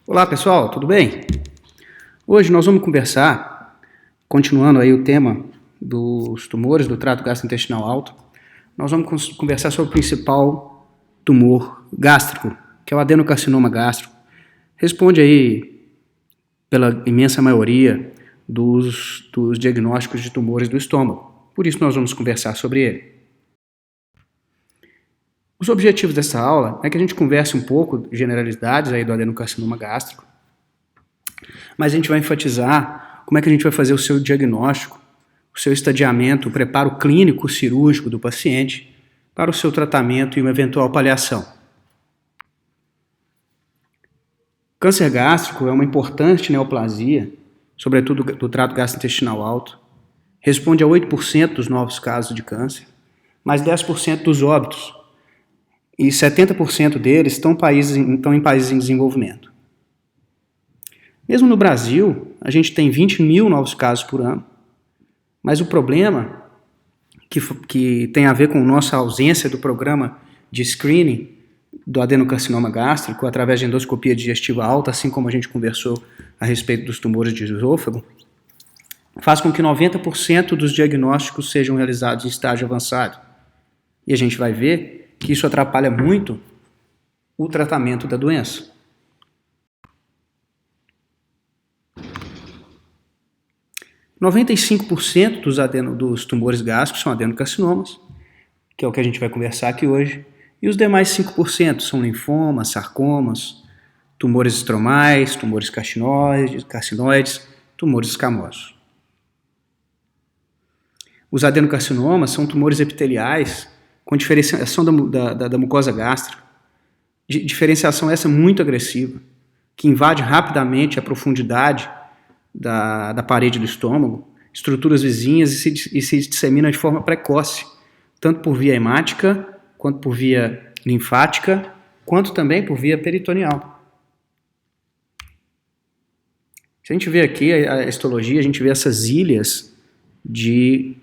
Olá pessoal, tudo bem? Hoje nós vamos conversar, continuando aí o tema dos tumores do trato gastrointestinal alto, nós vamos conversar sobre o principal tumor gástrico, que é o adenocarcinoma gástrico. Responde aí pela imensa maioria dos diagnósticos de tumores do estômago, por isso nós vamos conversar sobre ele. Os objetivos dessa aula é que a gente converse um pouco de generalidades aí do adenocarcinoma gástrico, mas a gente vai enfatizar como é que a gente vai fazer o seu diagnóstico, o seu estadiamento, o preparo clínico cirúrgico do paciente para o seu tratamento e uma eventual paliação. Câncer gástrico é uma importante neoplasia, sobretudo do trato gastrointestinal alto, responde a 8% dos novos casos de câncer, mais 10% dos óbitos, e 70% deles estão em países em desenvolvimento. Mesmo no Brasil, a gente tem 20 mil novos casos por ano, mas o problema que tem a ver com nossa ausência do programa de screening do adenocarcinoma gástrico através de endoscopia digestiva alta, assim como a gente conversou a respeito dos tumores de esôfago, faz com que 90% dos diagnósticos sejam realizados em estágio avançado. E a gente vai ver que isso atrapalha muito o tratamento da doença. – 95% dos tumores gástricos são adenocarcinomas, que é o que a gente vai conversar aqui hoje, e os demais 5% são linfomas, sarcomas, tumores estromais, tumores carcinoides, tumores escamosos. Os adenocarcinomas são tumores epiteliais com diferenciação da mucosa gástrica, diferenciação essa muito agressiva, que invade rapidamente a profundidade da parede do estômago, estruturas vizinhas e se dissemina de forma precoce, tanto por via hemática, quanto por via linfática, quanto também por via peritoneal. Se a gente vê aqui a histologia, a gente vê essas ilhas de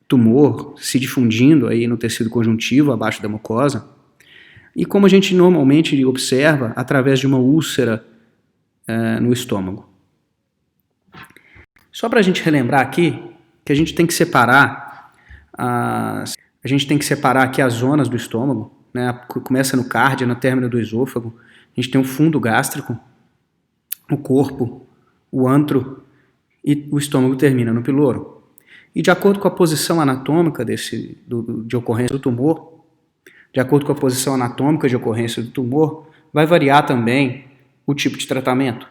tumor se difundindo aí no tecido conjuntivo, abaixo da mucosa, e como a gente normalmente observa através de uma úlcera no estômago. Só para a gente relembrar aqui que a gente tem que separar aqui as zonas do estômago, né? Começa no cárdia, na término do esôfago, a gente tem o fundo gástrico, o corpo, o antro e o estômago termina no piloro. E de acordo com a posição anatômica de ocorrência do tumor, vai variar também o tipo de tratamento.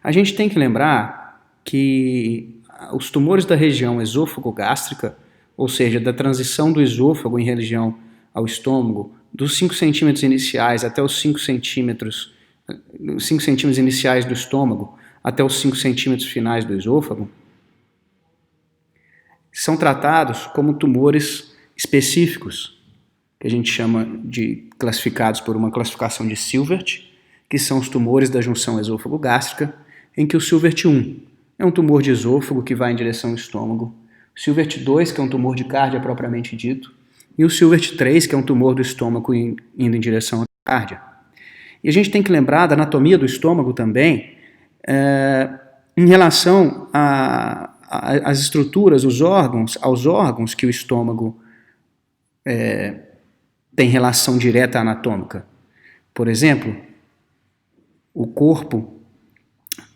A gente tem que lembrar que os tumores da região esôfago-gástrica, ou seja, da transição do esôfago em região ao estômago, dos 5 centímetros iniciais até os 5 centímetros iniciais do estômago, até os 5 centímetros finais do esôfago, são tratados como tumores específicos, que a gente chama de classificados por uma classificação de Silvert, que são os tumores da junção esôfago-gástrica, em que o Silvert 1 é um tumor de esôfago que vai em direção ao estômago, o Silvert 2, que é um tumor de cárdia propriamente dito, e o Silvert 3, que é um tumor do estômago indo em direção à cárdia. E a gente tem que lembrar da anatomia do estômago também, em relação às estruturas, aos órgãos que o estômago tem relação direta anatômica. Por exemplo, o corpo,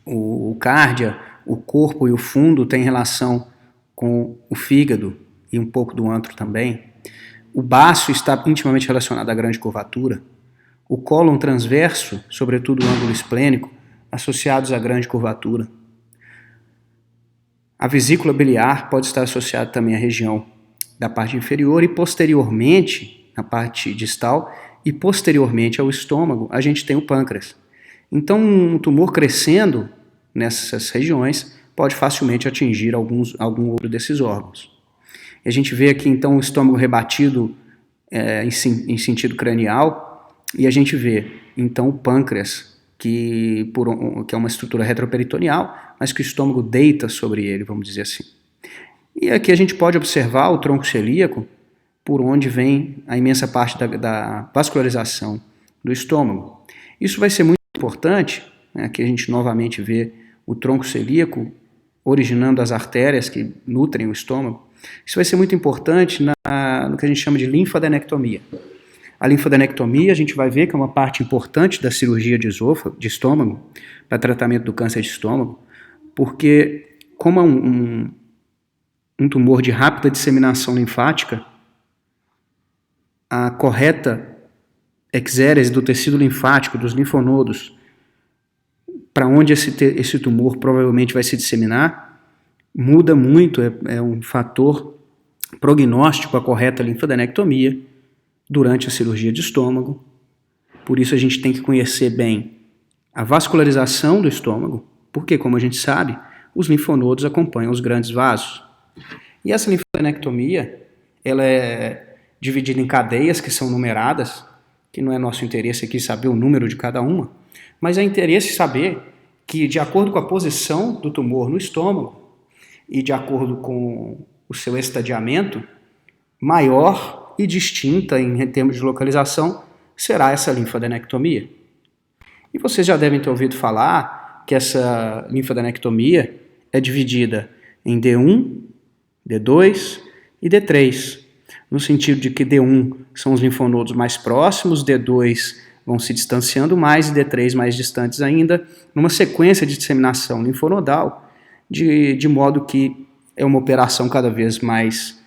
o cárdia, o corpo e o fundo têm relação com o fígado e um pouco do antro também. O baço está intimamente relacionado à grande curvatura. O cólon transverso, sobretudo o ângulo esplênico, associados à grande curvatura. A vesícula biliar pode estar associada também à região da parte inferior e posteriormente, na parte distal, e posteriormente ao estômago, a gente tem o pâncreas. Então, um tumor crescendo nessas regiões pode facilmente atingir algum outro desses órgãos. E a gente vê aqui, então, o estômago rebatido em sentido cranial e a gente vê, então, o pâncreas, que é uma estrutura retroperitoneal, mas que o estômago deita sobre ele, vamos dizer assim. E aqui a gente pode observar o tronco celíaco, por onde vem a imensa parte da vascularização do estômago. Isso vai ser muito importante né? Aqui a gente novamente vê o tronco celíaco originando as artérias que nutrem o estômago. Isso vai ser muito importante no que a gente chama de linfadenectomia. A linfadenectomia a gente vai ver que é uma parte importante da cirurgia de estômago, para tratamento do câncer de estômago, porque como é um tumor de rápida disseminação linfática, a correta exérese do tecido linfático, dos linfonodos, para onde esse tumor provavelmente vai se disseminar, muda muito, é um fator prognóstico a correta linfadenectomia durante a cirurgia de estômago. Por isso a gente tem que conhecer bem a vascularização do estômago, porque, como a gente sabe, os linfonodos acompanham os grandes vasos. E essa linfadenectomia, ela é dividida em cadeias que são numeradas, que não é nosso interesse aqui saber o número de cada uma, mas é interesse saber que, de acordo com a posição do tumor no estômago e de acordo com o seu estadiamento, maior e distinta em termos de localização será essa linfadenectomia. E vocês já devem ter ouvido falar que essa linfadenectomia é dividida em D1, D2 e D3, no sentido de que D1 são os linfonodos mais próximos, D2 vão se distanciando mais e D3 mais distantes ainda, numa sequência de disseminação linfonodal, de modo que é uma operação cada vez mais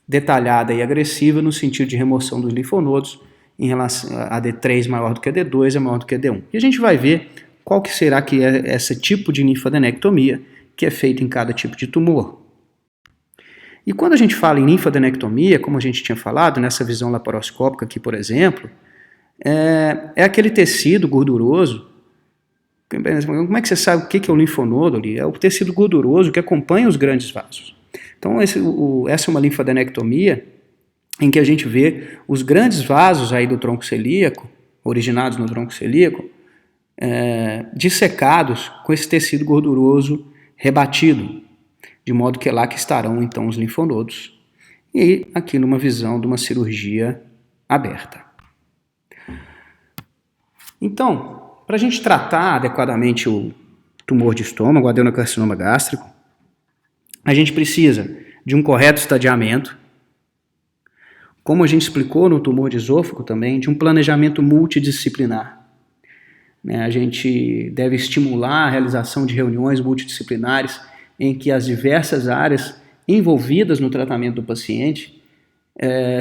detalhada e agressiva no sentido de remoção dos linfonodos, em relação a D3 maior do que a D2 é maior do que a D1. E a gente vai ver qual que será que é esse tipo de linfadenectomia que é feita em cada tipo de tumor. E quando a gente fala em linfadenectomia, como a gente tinha falado, nessa visão laparoscópica aqui, por exemplo, é aquele tecido gorduroso. Como é que você sabe o que é o linfonodo ali? É o tecido gorduroso que acompanha os grandes vasos. Então essa é uma linfadenectomia em que a gente vê os grandes vasos aí do tronco celíaco, originados no tronco celíaco, dissecados com esse tecido gorduroso rebatido, de modo que é lá que estarão então os linfonodos. E aqui numa visão de uma cirurgia aberta. Então, para a gente tratar adequadamente o tumor de estômago, o adenocarcinoma gástrico, a gente precisa de um correto estadiamento, como a gente explicou no tumor de esôfago também, de um planejamento multidisciplinar. A gente deve estimular a realização de reuniões multidisciplinares em que as diversas áreas envolvidas no tratamento do paciente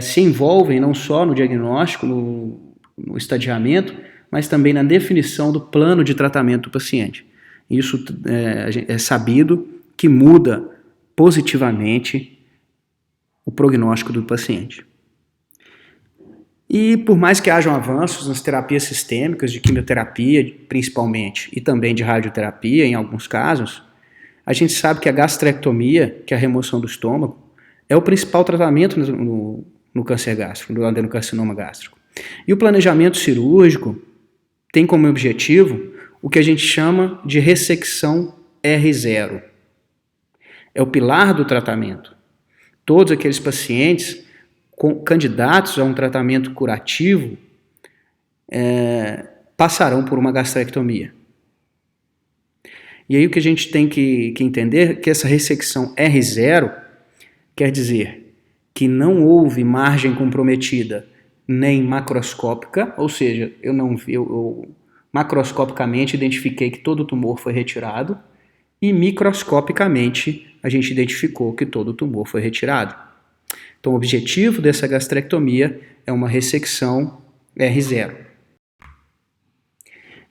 se envolvem não só no diagnóstico, no estadiamento, mas também na definição do plano de tratamento do paciente. Isso é sabido que muda positivamente o prognóstico do paciente. E por mais que hajam avanços nas terapias sistêmicas, de quimioterapia principalmente, e também de radioterapia em alguns casos, a gente sabe que a gastrectomia, que é a remoção do estômago, é o principal tratamento no câncer gástrico, no adenocarcinoma gástrico. E o planejamento cirúrgico tem como objetivo o que a gente chama de ressecção R0. É o pilar do tratamento. Todos aqueles pacientes candidatos a um tratamento curativo passarão por uma gastrectomia. E aí o que a gente tem que entender é que essa ressecção R0 quer dizer que não houve margem comprometida nem macroscópica, ou seja, eu macroscopicamente identifiquei que todo o tumor foi retirado e microscopicamente a gente identificou que todo o tumor foi retirado. Então, o objetivo dessa gastrectomia é uma ressecção R0.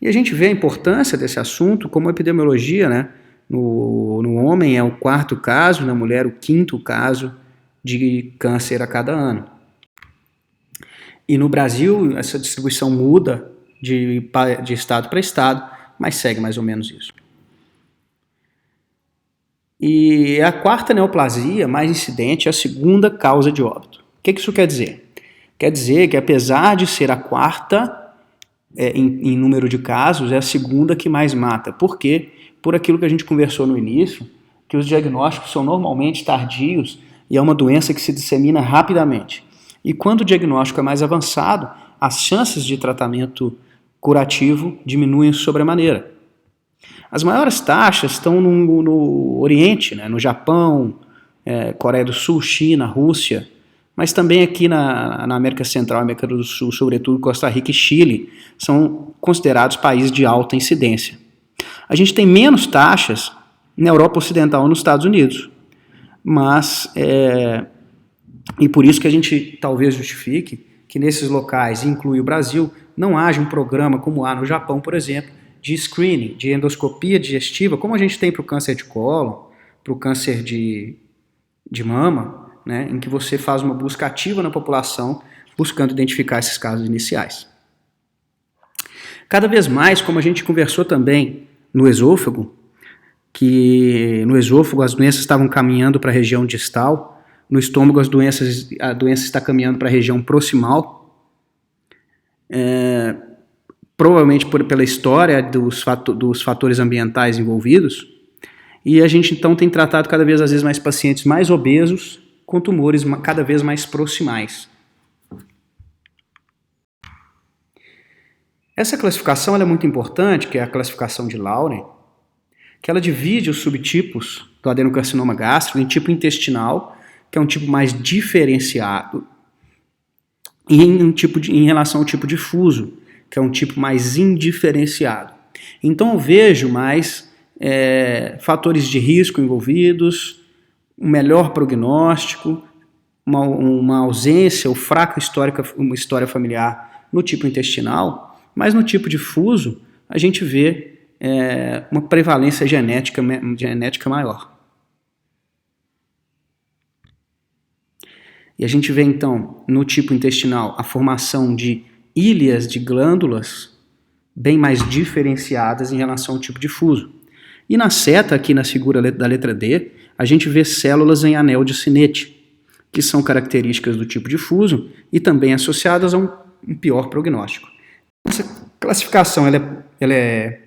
E a gente vê a importância desse assunto como epidemiologia, né? No homem é o 4º caso, na mulher o 5º caso de câncer a cada ano. E no Brasil, essa distribuição muda de estado para estado, mas segue mais ou menos isso. E a 4ª neoplasia mais incidente é a 2ª causa de óbito. O que isso quer dizer? Quer dizer que apesar de ser a 4ª em número de casos, é a 2ª que mais mata. Por quê? Por aquilo que a gente conversou no início, que os diagnósticos são normalmente tardios e é uma doença que se dissemina rapidamente. E quando o diagnóstico é mais avançado, as chances de tratamento curativo diminuem sobremaneira. As maiores taxas estão no Oriente, né, no Japão, Coreia do Sul, China, Rússia, mas também aqui na América Central, América do Sul, sobretudo Costa Rica e Chile, são considerados países de alta incidência. A gente tem menos taxas na Europa Ocidental e nos Estados Unidos, mas e por isso que a gente talvez justifique que nesses locais, inclui o Brasil, não haja um programa como há no Japão, por exemplo, de screening, de endoscopia digestiva, como a gente tem para o câncer de cólon, para o câncer de mama, né, em que você faz uma busca ativa na população, buscando identificar esses casos iniciais. Cada vez mais, como a gente conversou também no esôfago, que no esôfago as doenças estavam caminhando para a região distal, no estômago a doença está caminhando para a região proximal, provavelmente pela história dos fatores ambientais envolvidos, e a gente então tem tratado cada vez às vezes mais pacientes mais obesos com tumores cada vez mais proximais. Essa classificação ela é muito importante, que é a classificação de Lauren, que ela divide os subtipos do adenocarcinoma gástrico em tipo intestinal, que é um tipo mais diferenciado, e em relação ao tipo difuso, que é um tipo mais indiferenciado. Então eu vejo mais fatores de risco envolvidos, um melhor prognóstico, uma ausência ou fraca história familiar no tipo intestinal, mas no tipo difuso a gente vê uma prevalência genética maior. E a gente vê então no tipo intestinal a formação de ilhas de glândulas bem mais diferenciadas em relação ao tipo difuso. E na seta, aqui na figura da letra D, a gente vê células em anel de Sinnett, que são características do tipo difuso e também associadas a um pior prognóstico. Essa classificação ela é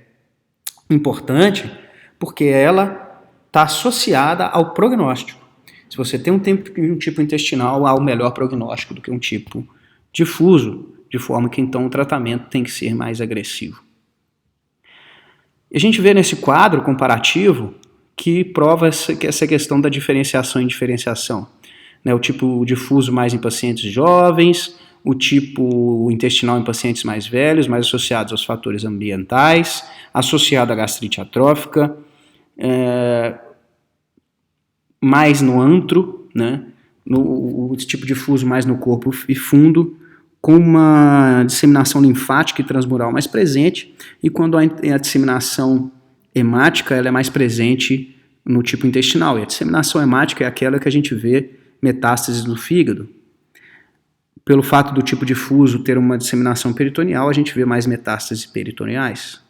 importante porque ela está associada ao prognóstico. Se você tem um tipo intestinal, há um melhor prognóstico do que um tipo difuso, de forma que então o tratamento tem que ser mais agressivo. E a gente vê nesse quadro comparativo que prova essa questão da diferenciação e indiferenciação. Né, o tipo difuso mais em pacientes jovens, o tipo intestinal em pacientes mais velhos, mais associados aos fatores ambientais, associado à gastrite atrófica, mais no antro, né, o tipo difuso mais no corpo e fundo, com uma disseminação linfática e transmural mais presente, e quando há a disseminação hemática, ela é mais presente no tipo intestinal, e a disseminação hemática é aquela que a gente vê metástases no fígado. Pelo fato do tipo difuso ter uma disseminação peritoneal, a gente vê mais metástases peritoneais.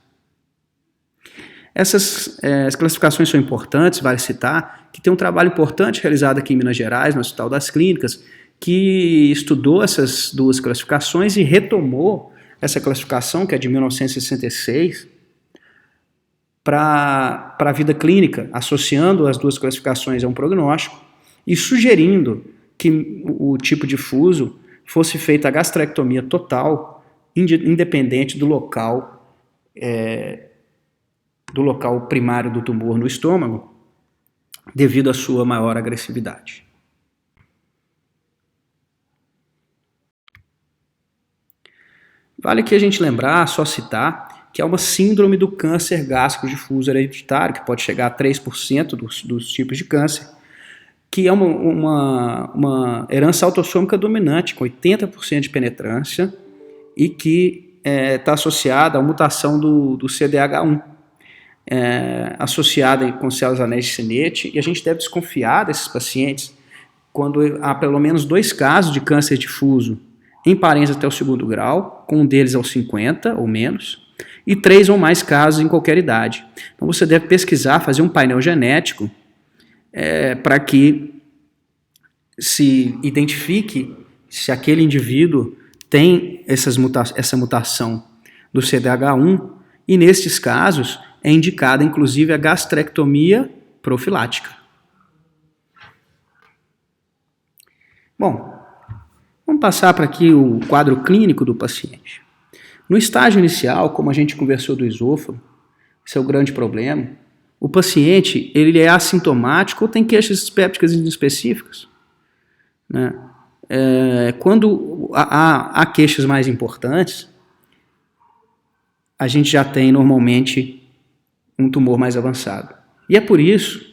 Essas classificações são importantes, vale citar, que tem um trabalho importante realizado aqui em Minas Gerais, no Hospital das Clínicas, que estudou essas duas classificações e retomou essa classificação, que é de 1966, para a vida clínica, associando as duas classificações a um prognóstico e sugerindo que o tipo difuso fosse feita a gastrectomia total, independente do local primário do tumor no estômago, devido à sua maior agressividade. Vale aqui a gente lembrar, só citar, que é uma síndrome do câncer gástrico difuso hereditário, que pode chegar a 3% dos tipos de câncer, que é uma herança autossômica dominante, com 80% de penetrância, e que está associada à mutação do CDH1, associada com células anéis de Sinnett, e a gente deve desconfiar desses pacientes quando há pelo menos 2 casos de câncer difuso em parentes até o 2º grau, com um deles aos 50 ou menos, e 3 ou mais casos em qualquer idade. Então você deve pesquisar, fazer um painel genético para que se identifique se aquele indivíduo tem essa mutação do CDH1, e nestes casos é indicada inclusive a gastrectomia profilática. Bom, vamos passar para aqui o quadro clínico do paciente. No estágio inicial, como a gente conversou do esôfago, esse é o grande problema, o paciente ele é assintomático ou tem queixas dispépticas inespecíficas, né? Quando há queixas mais importantes, a gente já tem normalmente um tumor mais avançado. E é por isso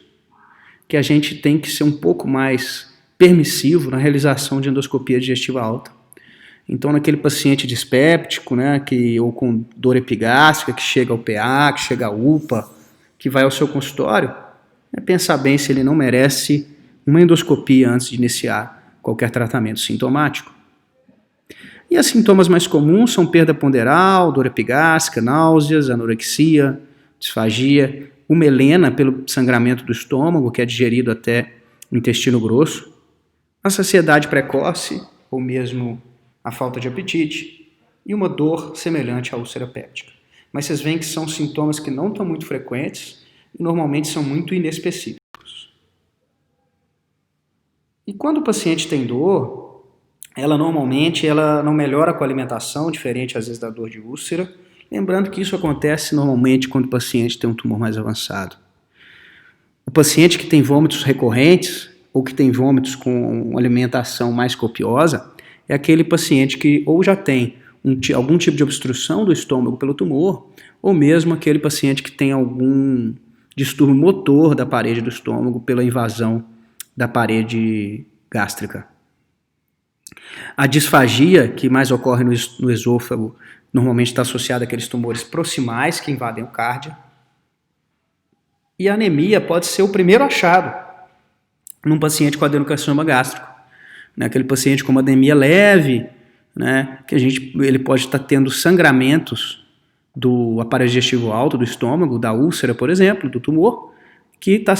que a gente tem que ser um pouco mais permissivo na realização de endoscopia digestiva alta. Então, naquele paciente dispéptico, né, ou com dor epigástrica, que chega ao PA, que chega à UPA, que vai ao seu consultório, pensar bem se ele não merece uma endoscopia antes de iniciar qualquer tratamento sintomático. E os sintomas mais comuns são perda ponderal, dor epigástrica, náuseas, anorexia, disfagia, uma melena pelo sangramento do estômago, que é digerido até o intestino grosso, a saciedade precoce, ou mesmo a falta de apetite, e uma dor semelhante à úlcera péptica. Mas vocês veem que são sintomas que não estão muito frequentes e normalmente são muito inespecíficos. E quando o paciente tem dor, ela normalmente não melhora com a alimentação, diferente às vezes da dor de úlcera, lembrando que isso acontece normalmente quando o paciente tem um tumor mais avançado. O paciente que tem vômitos recorrentes ou que tem vômitos com alimentação mais copiosa é aquele paciente que ou já tem algum tipo de obstrução do estômago pelo tumor, ou mesmo aquele paciente que tem algum distúrbio motor da parede do estômago pela invasão da parede gástrica. A disfagia, que mais ocorre no esôfago, normalmente está associada àqueles tumores proximais que invadem o cardio. E a anemia pode ser o primeiro achado num paciente com adenocarcinoma gástrico. Aquele paciente com uma anemia leve, né, que ele pode estar tendo sangramentos do aparelho digestivo alto, do estômago, da úlcera, por exemplo, do tumor, que está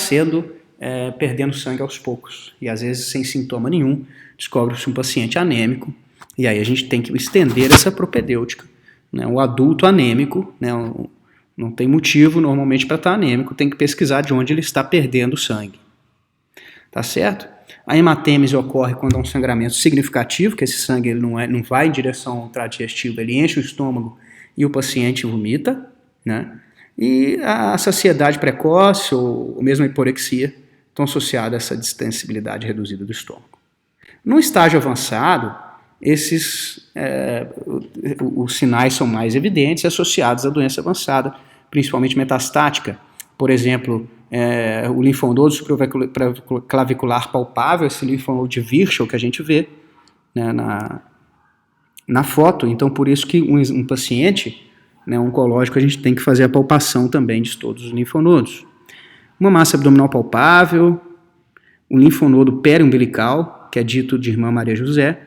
perdendo sangue aos poucos. E às vezes sem sintoma nenhum, descobre-se um paciente anêmico, e aí a gente tem que estender essa propedêutica. Né? O adulto anêmico, né, não tem motivo normalmente para estar anêmico, tem que pesquisar de onde ele está perdendo sangue. Tá certo? A hematêmese ocorre quando há um sangramento significativo, que esse sangue ele não vai em direção ao trato digestivo, ele enche o estômago e o paciente vomita, né? E a saciedade precoce ou mesmo a hiporexia estão associadas a essa distensibilidade reduzida do estômago. No estágio avançado, os sinais são mais evidentes e associados à doença avançada, principalmente metastática. Por exemplo, o linfonodo supraclavicular palpável, esse linfonodo de Virchow que a gente vê, né, na foto. Então, por isso que um paciente, né, oncológico, a gente tem que fazer a palpação também de todos os linfonodos. Uma massa abdominal palpável, um linfonodo periumbilical, que é dito de irmã Maria José,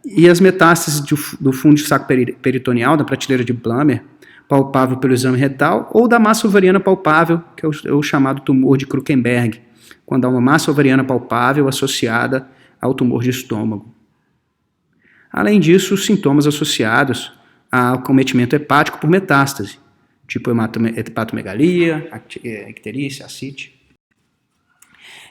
e as metástases do fundo de saco peritoneal, da prateleira de Blammer, palpável pelo exame retal, ou da massa ovariana palpável, que é o chamado tumor de Krukenberg, quando há uma massa ovariana palpável associada ao tumor de estômago. Além disso, os sintomas associados ao cometimento hepático por metástase, tipo hepatomegalia, icterícia, ascite.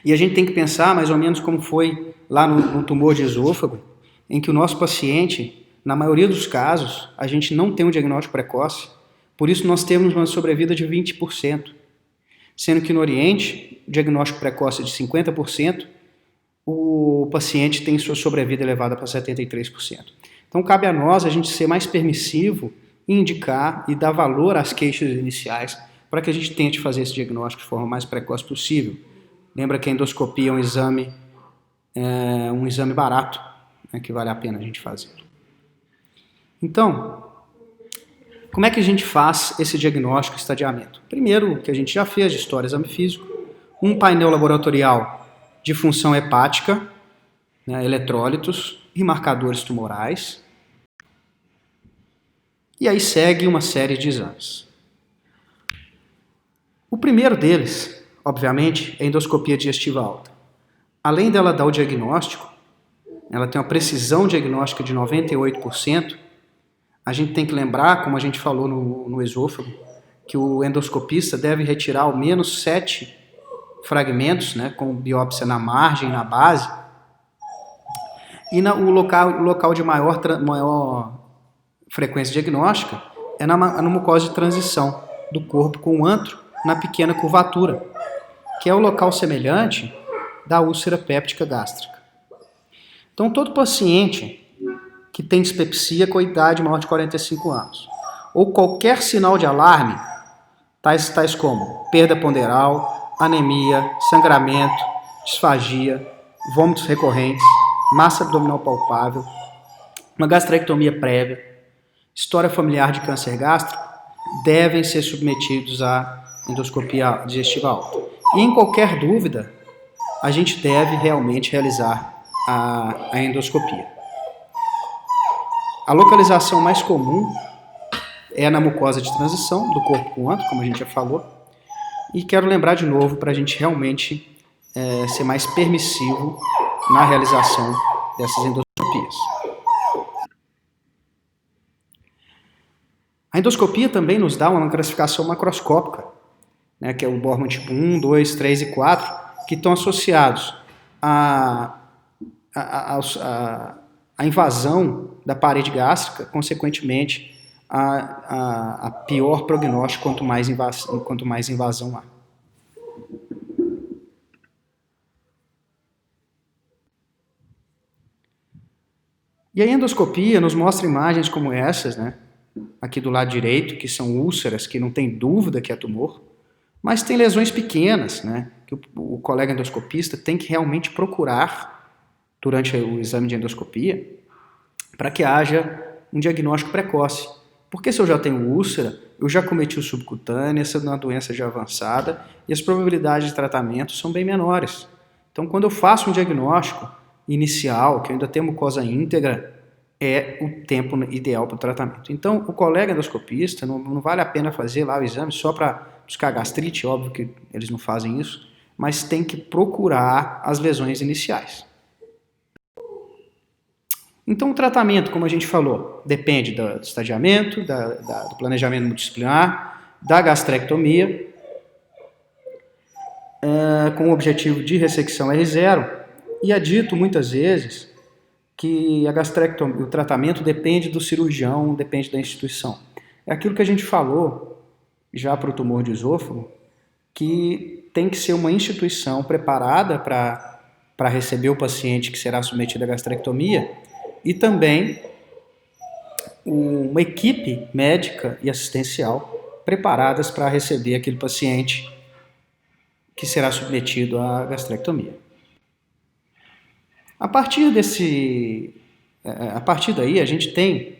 E a gente tem que pensar mais ou menos como foi lá no tumor de esôfago, em que o nosso paciente, na maioria dos casos, a gente não tem um diagnóstico precoce, por isso nós temos uma sobrevida de 20%, sendo que no Oriente, o diagnóstico precoce é de 50%, o paciente tem sua sobrevida elevada para 73%. Então cabe a nós a gente ser mais permissivo, indicar e dar valor às queixas iniciais para que a gente tente fazer esse diagnóstico de forma mais precoce possível. Lembra que a endoscopia é um exame barato, né, que vale a pena a gente fazer. Então, como é que a gente faz esse diagnóstico e estadiamento? Primeiro, o que a gente já fez de história exame físico, um painel laboratorial de função hepática, né, eletrólitos e marcadores tumorais. E aí segue uma série de exames. O primeiro deles, obviamente, é a endoscopia digestiva alta. Além dela dar o diagnóstico, ela tem uma precisão diagnóstica de 98%, a gente tem que lembrar, como a gente falou no esôfago, que o endoscopista deve retirar ao menos 7 fragmentos, né, com biópsia na margem e na base, e o local de maior frequência diagnóstica é na mucosa de transição do corpo com o antro na pequena curvatura, que é o local semelhante da úlcera péptica gástrica. Então, todo paciente que tem dispepsia com idade maior de 45 anos, ou qualquer sinal de alarme, tais como perda ponderal, anemia, sangramento, disfagia, vômitos recorrentes, massa abdominal palpável, uma gastrectomia prévia, história familiar de câncer gástrico, devem ser submetidos à endoscopia digestiva alta. E em qualquer dúvida, a gente deve realmente realizar a endoscopia. A localização mais comum é na mucosa de transição do corpo com antro, como a gente já falou. E quero lembrar de novo para a gente realmente ser mais permissivo na realização dessas endoscopias. A endoscopia também nos dá uma classificação macroscópica, né, que é o Borman tipo 1, 2, 3 e 4, que estão associados à invasão da parede gástrica, consequentemente, a pior prognóstico quanto mais invasão há. E a endoscopia nos mostra imagens como essas, né? Aqui do lado direito, que são úlceras, que não tem dúvida que é tumor, mas tem lesões pequenas, né? Que o colega endoscopista tem que realmente procurar durante o exame de endoscopia para que haja um diagnóstico precoce. Porque se eu já tenho úlcera, eu já cometi o subcutâneo, essa é uma doença já avançada e as probabilidades de tratamento são bem menores. Então, quando eu faço um diagnóstico inicial, que eu ainda tenho mucosa íntegra, é o tempo ideal para o tratamento. Então, o colega endoscopista, não vale a pena fazer lá o exame só para buscar gastrite, óbvio que eles não fazem isso, mas tem que procurar as lesões iniciais. Então, o tratamento, como a gente falou, depende do estadiamento, do planejamento multidisciplinar, da gastrectomia, com o objetivo de ressecção R0, e é dito muitas vezes que a gastrectomia, o tratamento depende do cirurgião, depende da instituição. É aquilo que a gente falou já para o tumor de esôfago, que tem que ser uma instituição preparada para receber o paciente que será submetido à gastrectomia e também uma equipe médica e assistencial preparadas para receber aquele paciente que será submetido à gastrectomia. A partir daí, a gente tem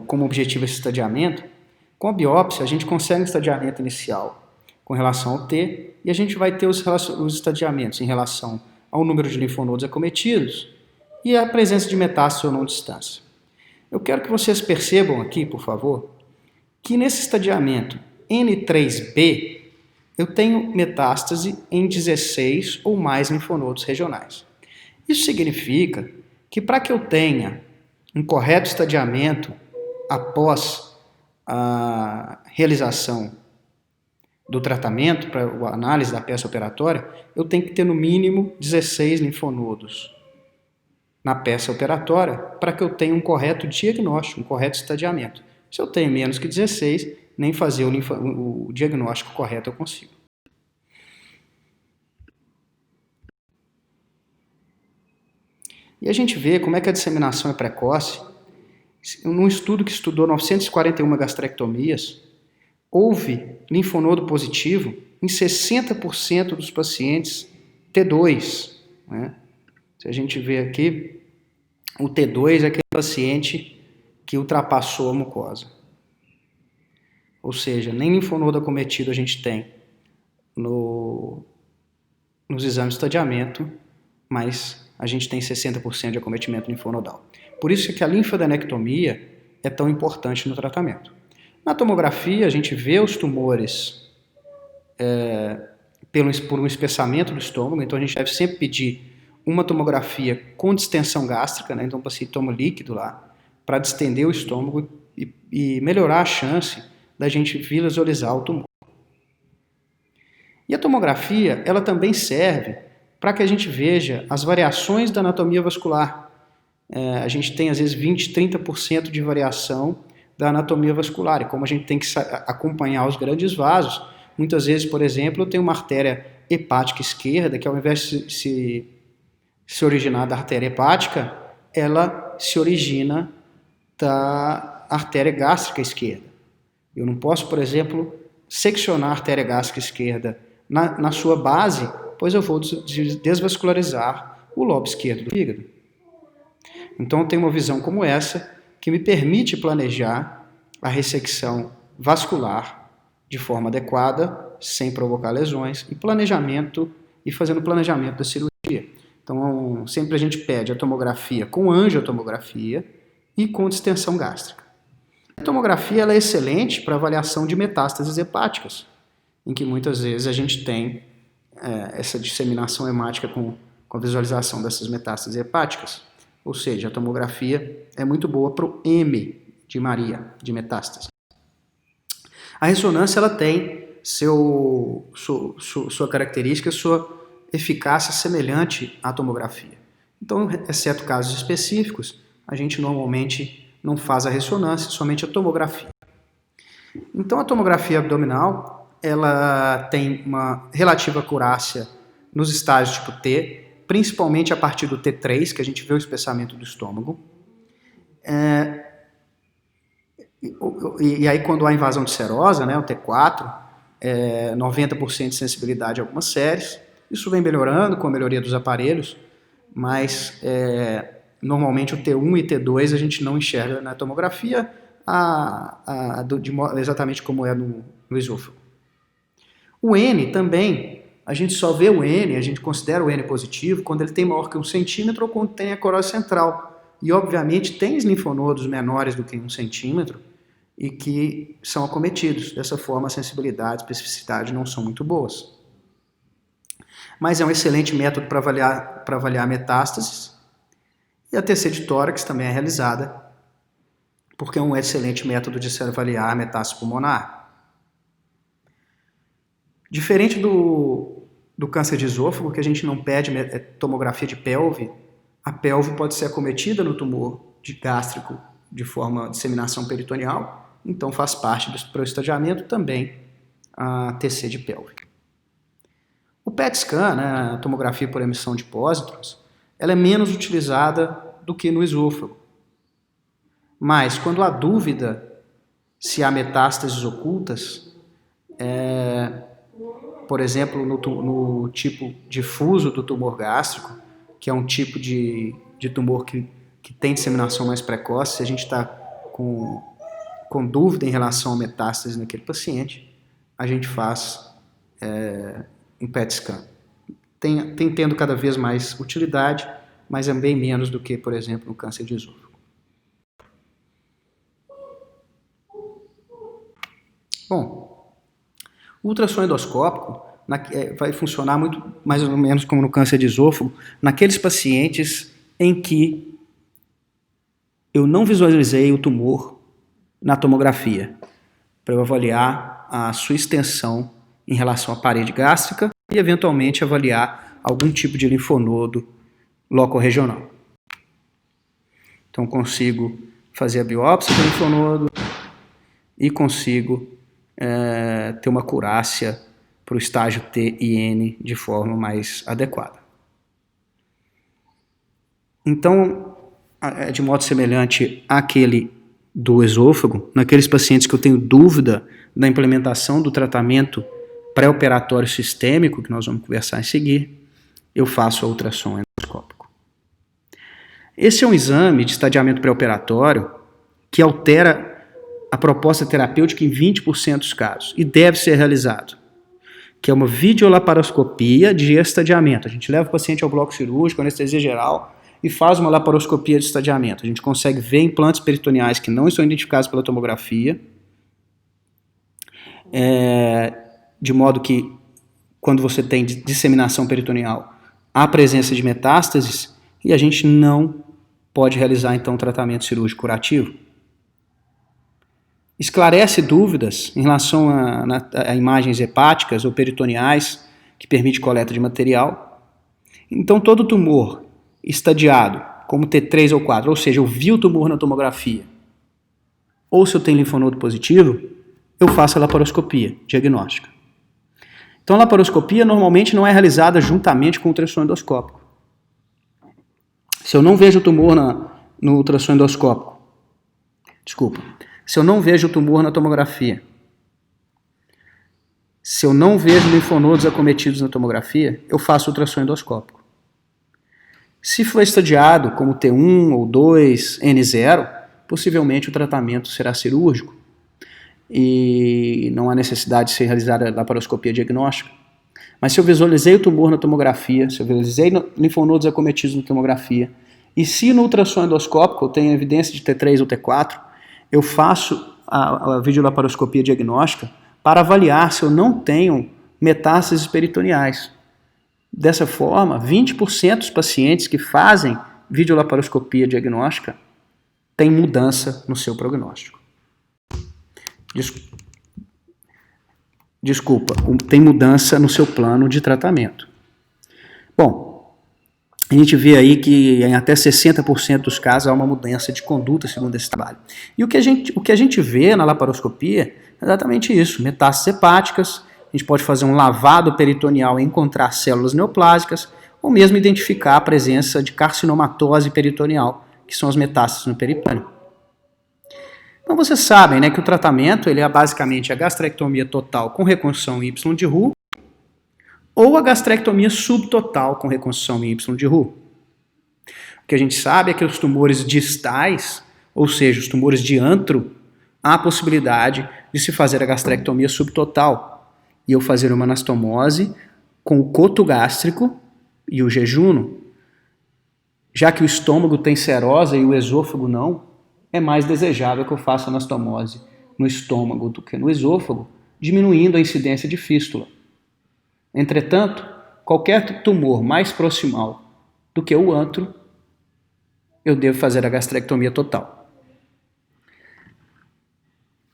como objetivo esse estadiamento. Com a biópsia, a gente consegue um estadiamento inicial com relação ao T e a gente vai ter os estadiamentos em relação ao número de linfonodos acometidos e a presença de metástase ou não distância. Eu quero que vocês percebam aqui, por favor, que nesse estadiamento N3B, eu tenho metástase em 16 ou mais linfonodos regionais. Isso significa que para que eu tenha um correto estadiamento após a realização do tratamento, para a análise da peça operatória, eu tenho que ter no mínimo 16 linfonodos na peça operatória para que eu tenha um correto diagnóstico, um correto estadiamento. Se eu tenho menos que 16, nem fazer o diagnóstico correto eu consigo. E a gente vê como é que a disseminação é precoce. Num estudo que estudou 941 gastrectomias, houve linfonodo positivo em 60% dos pacientes T2. Né? Se a gente vê aqui, o T2 é aquele paciente que ultrapassou a mucosa. Ou seja, nem linfonodo acometido a gente tem nos exames de estadiamento, mas a gente tem 60% de acometimento linfonodal. Por isso que a linfadenectomia é tão importante no tratamento. Na tomografia, a gente vê os tumores por um espessamento do estômago, então a gente deve sempre pedir uma tomografia com distensão gástrica, né? Então o paciente toma líquido lá, para distender o estômago e melhorar a chance da gente visualizar o tumor. E a tomografia, ela também serve para que a gente veja as variações da anatomia vascular. a gente tem às vezes 20, 30% de variação da anatomia vascular, e como a gente tem que acompanhar os grandes vasos, muitas vezes, por exemplo, eu tenho uma artéria hepática esquerda, que ao invés de se originar da artéria hepática, ela se origina da artéria gástrica esquerda. Eu não posso, por exemplo, seccionar a artéria gástrica esquerda na sua base, pois eu vou desvascularizar o lobo esquerdo do fígado. Então eu tenho uma visão como essa, que me permite planejar a ressecção vascular de forma adequada, sem provocar lesões, e fazendo planejamento da cirurgia. Então, sempre a gente pede a tomografia com angiotomografia e com distensão gástrica. A tomografia ela é excelente para avaliação de metástases hepáticas, em que muitas vezes a gente tem essa disseminação hemática com a visualização dessas metástases hepáticas. Ou seja, a tomografia é muito boa para o M de Maria, de metástase. A ressonância ela tem sua característica, sua eficácia semelhante à tomografia. Então, exceto casos específicos, a gente normalmente não faz a ressonância, somente a tomografia. Então, a tomografia abdominal ela tem uma relativa acurácia nos estágios tipo T, principalmente a partir do T3, que a gente vê o espessamento do estômago. E aí, quando há invasão de serosa, né, o T4, 90% de sensibilidade a algumas séries. Isso vem melhorando com a melhoria dos aparelhos, mas normalmente o T1 e T2 a gente não enxerga na tomografia exatamente como é no esôfago. O N também, a gente só vê o N, a gente considera o N positivo quando ele tem maior que 1 centímetro ou quando tem a corose central. E, obviamente, tem linfonodos menores do que 1 centímetro e que são acometidos. Dessa forma, a sensibilidade e especificidade não são muito boas. Mas é um excelente método para avaliar metástases. E a TC de tórax também é realizada, porque é um excelente método de se avaliar a metástase pulmonar. Diferente do câncer de esôfago, que a gente não pede tomografia de pelve, a pelve pode ser acometida no tumor gástrico de forma de disseminação peritoneal, então faz parte do estadiamento também a TC de pelve. O PET scan, né, a tomografia por emissão de pósitrons, ela é menos utilizada do que no esôfago. Mas quando há dúvida se há metástases ocultas, por exemplo, no tipo difuso do tumor gástrico, que é um tipo de tumor que tem disseminação mais precoce, se a gente está com dúvida em relação a metástase naquele paciente, a gente faz um PET scan. Tem tendo cada vez mais utilidade, mas é bem menos do que, por exemplo, no câncer de esôfago. Bom, o ultrassom endoscópico vai funcionar muito mais ou menos como no câncer de esôfago, naqueles pacientes em que eu não visualizei o tumor na tomografia, para eu avaliar a sua extensão em relação à parede gástrica e, eventualmente, avaliar algum tipo de linfonodo locorregional. Então, consigo fazer a biópsia do linfonodo e consigo ter uma acurácia para o estágio T e N de forma mais adequada. Então, de modo semelhante àquele do esôfago, naqueles pacientes que eu tenho dúvida da implementação do tratamento pré-operatório sistêmico, que nós vamos conversar em seguir, eu faço a ultrassom endoscópico. Esse é um exame de estadiamento pré-operatório que altera a proposta terapêutica em 20% dos casos e deve ser realizado, que é uma videolaparoscopia de estadiamento. A gente leva o paciente ao bloco cirúrgico, anestesia geral, e faz uma laparoscopia de estadiamento. A gente consegue ver implantes peritoneais que não estão identificados pela tomografia, de modo que, quando você tem disseminação peritoneal, há presença de metástases, e a gente não pode realizar, então, tratamento cirúrgico curativo. Esclarece dúvidas em relação a imagens hepáticas ou peritoneais, que permite coleta de material. Então, todo tumor estadiado como T3 ou 4, ou seja, eu vi o tumor na tomografia, ou se eu tenho linfonodo positivo, eu faço a laparoscopia diagnóstica. Então, a laparoscopia normalmente não é realizada juntamente com o ultrassom endoscópico. Se eu não vejo o tumor no ultrassom endoscópico, se eu não vejo o tumor na tomografia, se eu não vejo linfonodos acometidos na tomografia, eu faço ultrassom endoscópico. Se for estadiado como T1 ou 2, N0, possivelmente o tratamento será cirúrgico e não há necessidade de ser realizada a laparoscopia diagnóstica. Mas se eu visualizei o tumor na tomografia, se eu visualizei linfonodos acometidos na tomografia, e se no ultrassom endoscópico eu tenho evidência de T3 ou T4, eu faço a videolaparoscopia diagnóstica para avaliar se eu não tenho metástases peritoneais. Dessa forma, 20% dos pacientes que fazem videolaparoscopia diagnóstica têm mudança no seu prognóstico. Tem mudança no seu plano de tratamento. Bom, a gente vê aí que em até 60% dos casos há uma mudança de conduta segundo esse trabalho. E o que a gente vê na laparoscopia é exatamente isso, metástases hepáticas. A gente pode fazer um lavado peritoneal e encontrar células neoplásicas, ou mesmo identificar a presença de carcinomatose peritoneal, que são as metástases no peritônio. Então vocês sabem, né, que o tratamento ele é basicamente a gastrectomia total com reconstrução Y de Roux ou a gastrectomia subtotal com reconstrução Y de Roux. O que a gente sabe é que os tumores distais, ou seja, os tumores de antro, há a possibilidade de se fazer a gastrectomia subtotal e eu fazer uma anastomose com o coto gástrico e o jejuno. Já que o estômago tem serosa e o esôfago não, é mais desejável que eu faça anastomose no estômago do que no esôfago, diminuindo a incidência de fístula. Entretanto, qualquer tumor mais proximal do que o antro, eu devo fazer a gastrectomia total.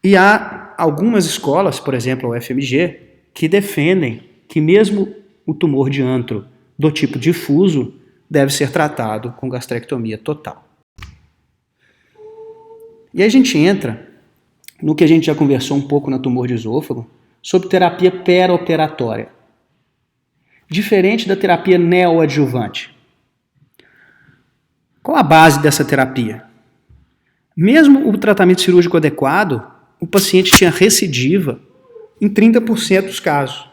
E há algumas escolas, por exemplo, a UFMG, que defendem que mesmo o tumor de antro do tipo difuso deve ser tratado com gastrectomia total. E aí a gente entra no que a gente já conversou um pouco na tumor de esôfago, sobre terapia perioperatória. Diferente da terapia neoadjuvante. Qual a base dessa terapia? Mesmo o tratamento cirúrgico adequado, o paciente tinha recidiva em 30% dos casos.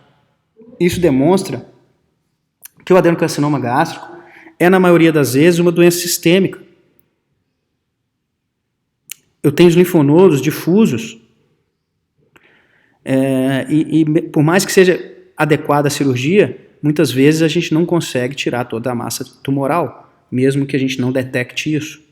Isso demonstra que o adenocarcinoma gástrico é, na maioria das vezes, uma doença sistêmica. Eu tenho os linfonodos difusos e por mais que seja adequada a cirurgia, muitas vezes a gente não consegue tirar toda a massa tumoral, mesmo que a gente não detecte isso.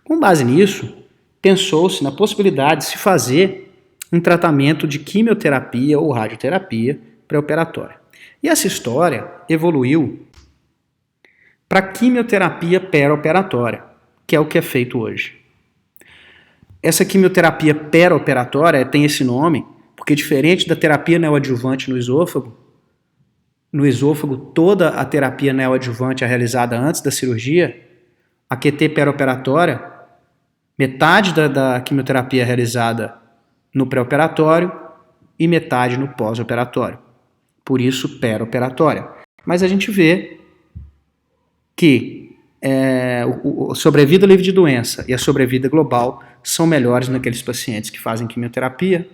Com base nisso, pensou-se na possibilidade de se fazer um tratamento de quimioterapia ou radioterapia pré-operatória. E essa história evoluiu para quimioterapia pré-operatória, que é o que é feito hoje. Essa quimioterapia pré-operatória tem esse nome porque, diferente da terapia neoadjuvante no esôfago toda a terapia neoadjuvante é realizada antes da cirurgia, a QT pré-operatória, metade da quimioterapia é realizada no pré-operatório e metade no pós-operatório. Por isso, pré-operatória. Mas a gente vê que a sobrevida livre de doença e a sobrevida global são melhores naqueles pacientes que fazem quimioterapia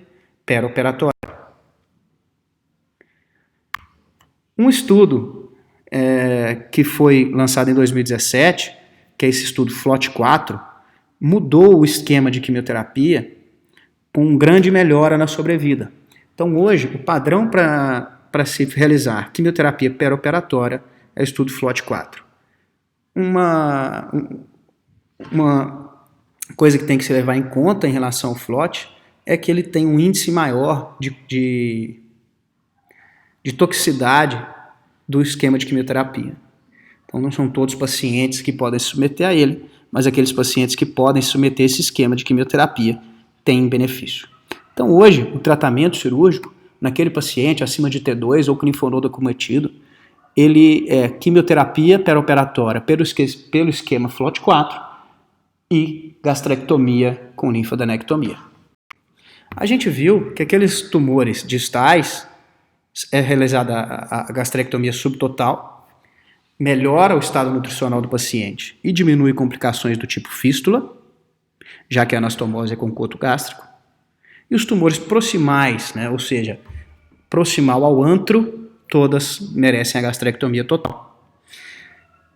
pré-operatória. Um estudo que foi lançado em 2017, que é esse estudo FLOT4, mudou o esquema de quimioterapia com grande melhora na sobrevida. Então hoje, o padrão para se realizar quimioterapia pré-operatória é o estudo FLOT4. Uma coisa que tem que se levar em conta em relação ao FLOT é que ele tem um índice maior de toxicidade do esquema de quimioterapia. Então não são todos os pacientes que podem se submeter a ele, mas aqueles pacientes que podem se submeter a esse esquema de quimioterapia têm benefício. Então hoje, o tratamento cirúrgico naquele paciente acima de T2 ou com linfonodo acometido, ele é quimioterapia perioperatória pelo esquema FLOT4 e gastrectomia com linfodenectomia. A gente viu que aqueles tumores distais é realizada a gastrectomia subtotal, melhora o estado nutricional do paciente e diminui complicações do tipo fístula, já que a anastomose é com coto gástrico. E os tumores proximais, né, ou seja, proximal ao antro, todas merecem a gastrectomia total.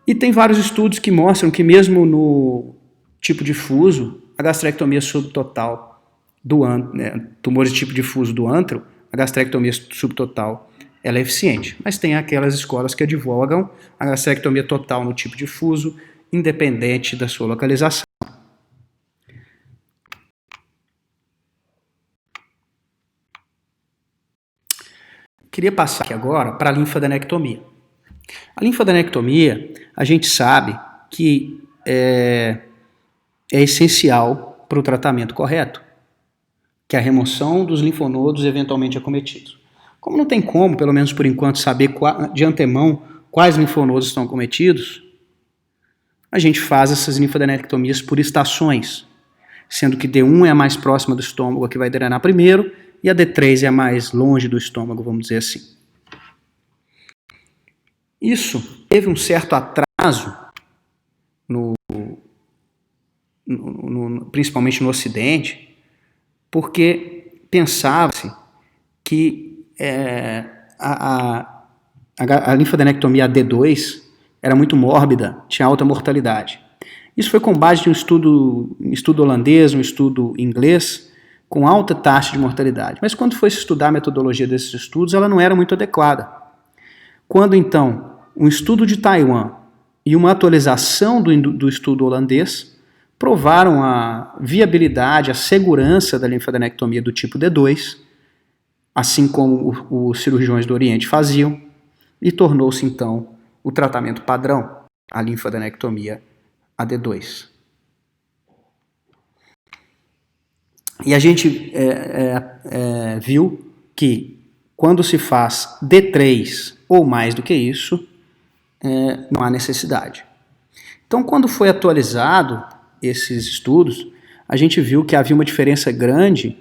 E tem vários estudos que mostram que mesmo no tipo difuso, a gastrectomia subtotal do antro, né, tumores de tipo difuso do antro, a gastrectomia subtotal ela é eficiente. Mas tem aquelas escolas que advogam a gastrectomia total no tipo difuso, independente da sua localização. Queria passar aqui agora para a linfodenectomia. A linfodenectomia, a gente sabe que é essencial para o tratamento correto, que é a remoção dos linfonodos eventualmente acometidos. Como não tem como, pelo menos por enquanto, saber de antemão quais linfonodos estão acometidos, a gente faz essas linfodenectomias por estações, sendo que D1 é a mais próxima do estômago, a que vai drenar primeiro, e a D3 é a mais longe do estômago, vamos dizer assim. Isso teve um certo atraso, principalmente no Ocidente, porque pensava-se que a linfodenectomia D2 era muito mórbida, tinha alta mortalidade. Isso foi com base de um estudo holandês, um estudo inglês, com alta taxa de mortalidade. Mas quando foi se estudar a metodologia desses estudos, ela não era muito adequada. Quando, então, um estudo de Taiwan e uma atualização do estudo holandês provaram a viabilidade, a segurança da linfodenectomia do tipo D2, assim como os cirurgiões do Oriente faziam, e tornou-se, então, o tratamento padrão, a linfodenectomia AD2. E a gente viu que quando se faz D3 ou mais do que isso, não há necessidade. Então, quando foi atualizado esses estudos, a gente viu que havia uma diferença grande,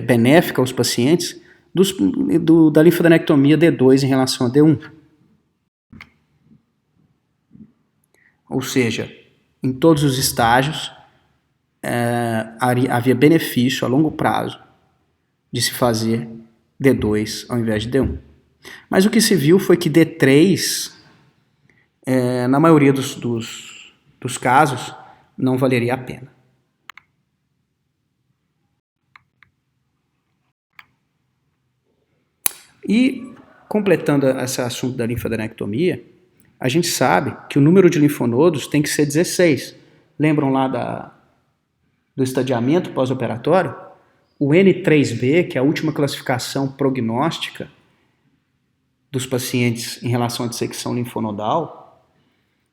benéfica aos pacientes, da linfodenectomia D2 em relação a D1. Ou seja, em todos os estágios, havia benefício a longo prazo de se fazer D2 ao invés de D1. Mas o que se viu foi que D3, na maioria dos casos, não valeria a pena. E, completando esse assunto da linfodenectomia, a gente sabe que o número de linfonodos tem que ser 16. Lembram lá do estadiamento pós-operatório? O N3B, que é a última classificação prognóstica dos pacientes em relação à dissecção linfonodal,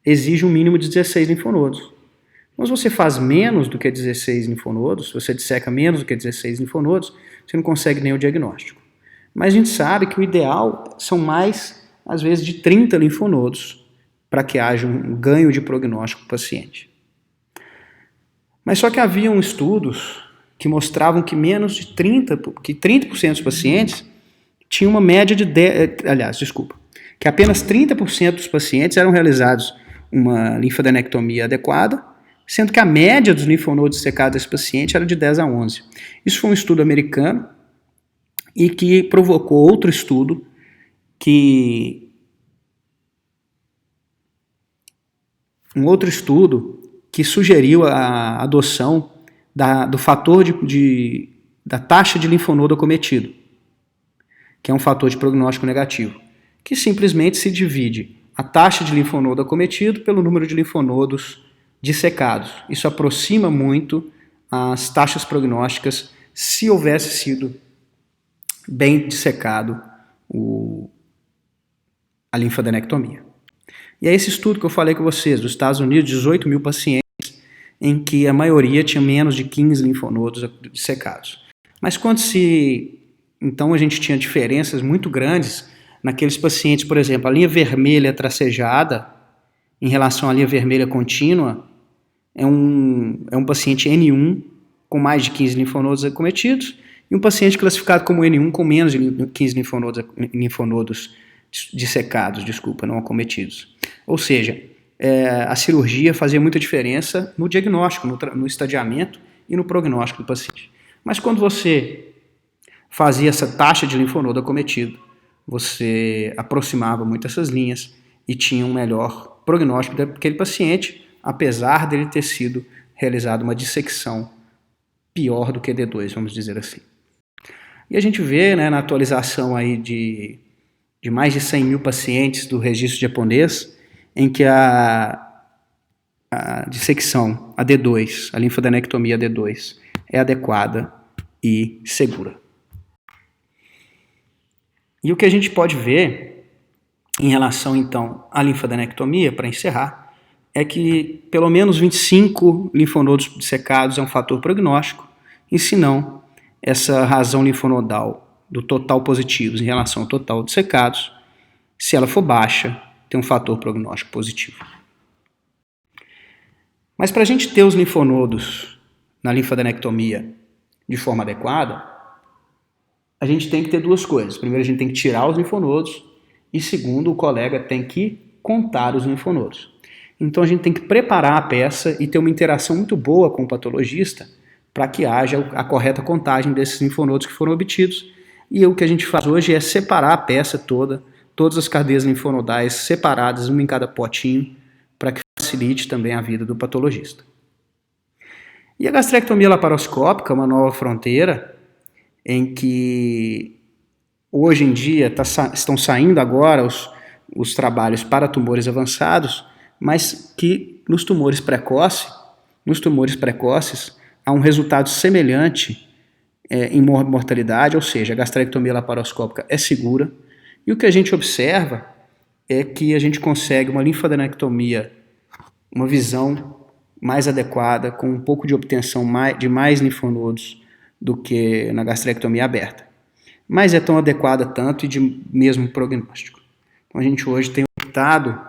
exige um mínimo de 16 linfonodos. Mas você faz menos do que 16 linfonodos, se você disseca menos do que 16 linfonodos, você não consegue nem o diagnóstico. Mas a gente sabe que o ideal são mais, às vezes, de 30 linfonodos para que haja um ganho de prognóstico para o paciente. Mas só que haviam estudos que mostravam que que 30% dos pacientes tinham uma média de que apenas 30% dos pacientes eram realizados uma linfodenectomia adequada, sendo que a média dos linfonodos secados desse paciente era de 10 a 11. Isso foi um estudo americano e que provocou outro estudo que sugeriu a adoção do fator da taxa de linfonodo acometido, que é um fator de prognóstico negativo, que simplesmente se divide a taxa de linfonodo acometido pelo número de linfonodos dissecados. Isso aproxima muito as taxas prognósticas se houvesse sido bem dissecado a linfodenectomia. E é esse estudo que eu falei com vocês, dos Estados Unidos, 18 mil pacientes, em que a maioria tinha menos de 15 linfonodos dissecados. Mas então a gente tinha diferenças muito grandes naqueles pacientes, por exemplo, a linha vermelha tracejada, em relação à linha vermelha contínua, é um paciente N1 com mais de 15 linfonodos acometidos e um paciente classificado como N1 com menos de 15 linfonodos dissecados, não acometidos. Ou seja, a cirurgia fazia muita diferença no diagnóstico, no estadiamento e no prognóstico do paciente. Mas quando você fazia essa taxa de linfonodo acometido, você aproximava muito essas linhas e tinha um melhor prognóstico daquele paciente, apesar dele ter sido realizada uma dissecção pior do que D2, vamos dizer assim. E a gente vê, né, na atualização aí de mais de 100 mil pacientes do registro japonês, em que a dissecção, a D2, a linfadenectomia D2, é adequada e segura. E o que a gente pode ver em relação, então, à linfadenectomia, para encerrar, é que pelo menos 25 linfonodos dissecados é um fator prognóstico, e se não, essa razão linfonodal do total positivos em relação ao total dissecados, se ela for baixa, tem um fator prognóstico positivo. Mas para a gente ter os linfonodos na linfadenectomia de forma adequada, a gente tem que ter duas coisas. Primeiro, a gente tem que tirar os linfonodos e segundo, o colega tem que contar os linfonodos. Então a gente tem que preparar a peça e ter uma interação muito boa com o patologista para que haja a correta contagem desses linfonodos que foram obtidos. E o que a gente faz hoje é separar a peça toda, todas as cadeias linfonodais separadas, uma em cada potinho, para que facilite também a vida do patologista. E a gastrectomia laparoscópica é uma nova fronteira em que hoje em dia estão saindo agora os trabalhos para tumores avançados, mas que nos tumores precoces há um resultado semelhante em mortalidade, ou seja, a gastrectomia laparoscópica é segura, e o que a gente observa é que a gente consegue uma linfadenectomia, uma visão mais adequada, com um pouco de obtenção de mais linfonodos do que na gastrectomia aberta. Mas é tão adequada tanto e de mesmo prognóstico. Então a gente hoje tem optado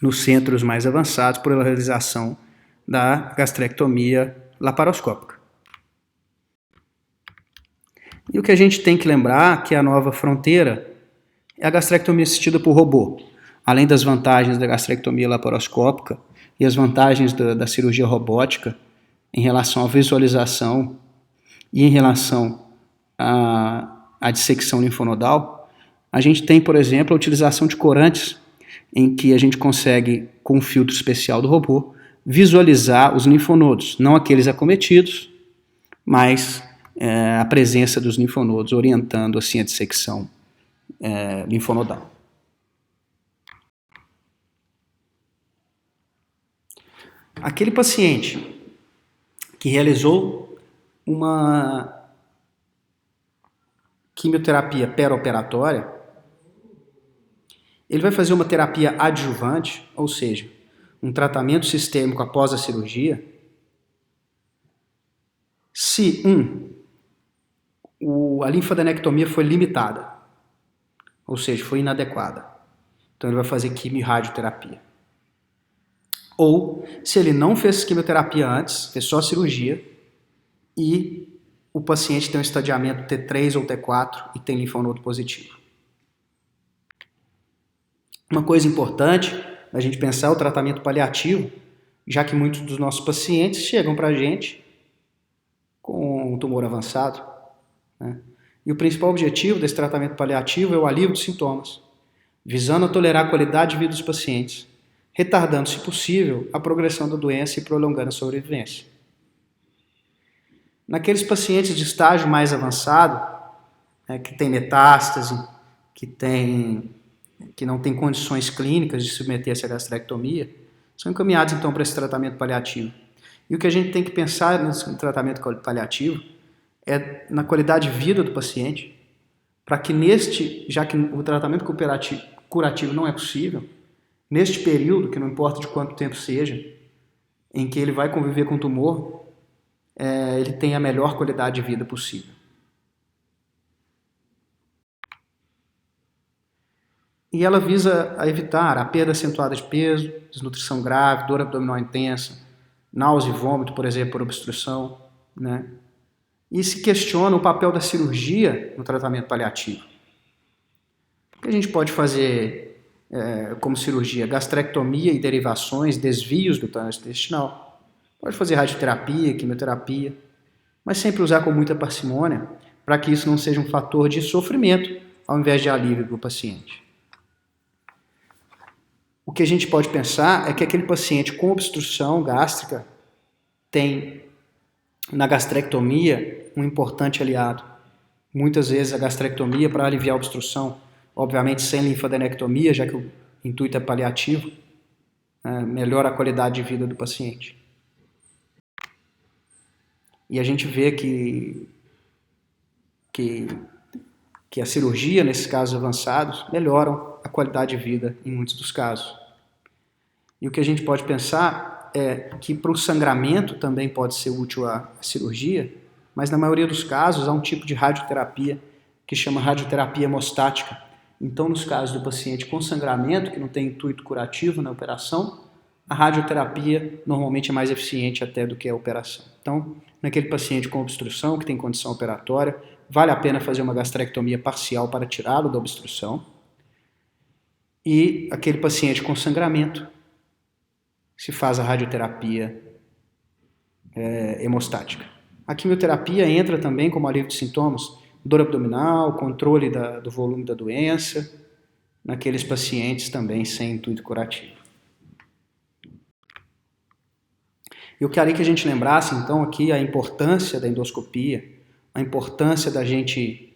nos centros mais avançados por a realização da gastrectomia laparoscópica. E o que a gente tem que lembrar que a nova fronteira é a gastrectomia assistida por robô. Além das vantagens da gastrectomia laparoscópica e as vantagens da cirurgia robótica em relação à visualização e em relação à dissecção linfonodal, a gente tem, por exemplo, a utilização de corantes, em que a gente consegue, com um filtro especial do robô, visualizar os linfonodos, não aqueles acometidos, mas a presença dos linfonodos, orientando assim a dissecção linfonodal. Aquele paciente que realizou uma quimioterapia perioperatória, ele vai fazer uma terapia adjuvante, ou seja, um tratamento sistêmico após a cirurgia, se a linfadenectomia foi limitada, ou seja, foi inadequada. Então ele vai fazer quimio e radioterapia. Ou se ele não fez quimioterapia antes, fez só cirurgia, e o paciente tem um estadiamento T3 ou T4 e tem linfonodo positivo. Uma coisa importante a gente pensar é o tratamento paliativo, já que muitos dos nossos pacientes chegam para a gente com um tumor avançado, né? E o principal objetivo desse tratamento paliativo é o alívio dos sintomas, visando a tolerar a qualidade de vida dos pacientes, retardando, se possível, a progressão da doença e prolongando a sobrevivência. Naqueles pacientes de estágio mais avançado, que tem metástase, que não tem condições clínicas de submeter-se à gastrectomia, são encaminhados então para esse tratamento paliativo. E o que a gente tem que pensar nesse tratamento paliativo é na qualidade de vida do paciente, para que já que o tratamento curativo não é possível, neste período, que não importa de quanto tempo seja, em que ele vai conviver com o tumor, ele tenha a melhor qualidade de vida possível. E ela visa a evitar a perda acentuada de peso, desnutrição grave, dor abdominal intensa, náusea e vômito, por exemplo, por obstrução, né? E se questiona o papel da cirurgia no tratamento paliativo. O que a gente pode fazer como cirurgia? Gastrectomia e derivações, desvios do trânsito intestinal. Pode fazer radioterapia, quimioterapia, mas sempre usar com muita parcimônia para que isso não seja um fator de sofrimento ao invés de alívio para o paciente. O que a gente pode pensar é que aquele paciente com obstrução gástrica tem na gastrectomia um importante aliado. Muitas vezes a gastrectomia para aliviar a obstrução, obviamente sem linfadenectomia, já que o intuito é paliativo, melhora a qualidade de vida do paciente. E a gente vê que a cirurgia, nesses casos avançados, melhoram a qualidade de vida em muitos dos casos. E o que a gente pode pensar é que para o sangramento também pode ser útil a cirurgia, mas na maioria dos casos há um tipo de radioterapia que chama radioterapia hemostática. Então, nos casos do paciente com sangramento, que não tem intuito curativo na operação, a radioterapia normalmente é mais eficiente até do que a operação. Então, naquele paciente com obstrução, que tem condição operatória, vale a pena fazer uma gastrectomia parcial para tirá-lo da obstrução. E aquele paciente com sangramento, se faz a radioterapia hemostática. A quimioterapia entra também como alívio de sintomas, dor abdominal, controle do volume da doença, naqueles pacientes também sem intuito curativo. Eu queria que a gente lembrasse, então, aqui a importância da endoscopia, a importância da gente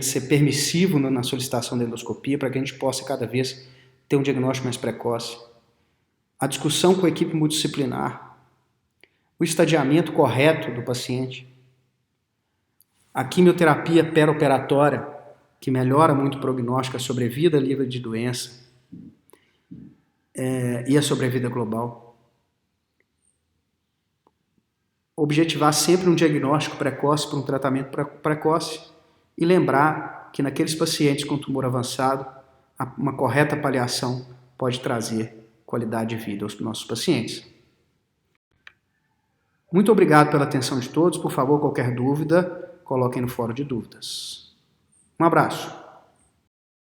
ser permissivo na solicitação da endoscopia para que a gente possa cada vez ter um diagnóstico mais precoce. A discussão com a equipe multidisciplinar, o estadiamento correto do paciente, a quimioterapia perioperatória, que melhora muito o prognóstico, a sobrevida livre de doença e a sobrevida global. Objetivar sempre um diagnóstico precoce para um tratamento precoce e lembrar que naqueles pacientes com tumor avançado, uma correta paliação pode trazer qualidade de vida aos nossos pacientes. Muito obrigado pela atenção de todos. Por favor, qualquer dúvida, coloquem no fórum de dúvidas. Um abraço.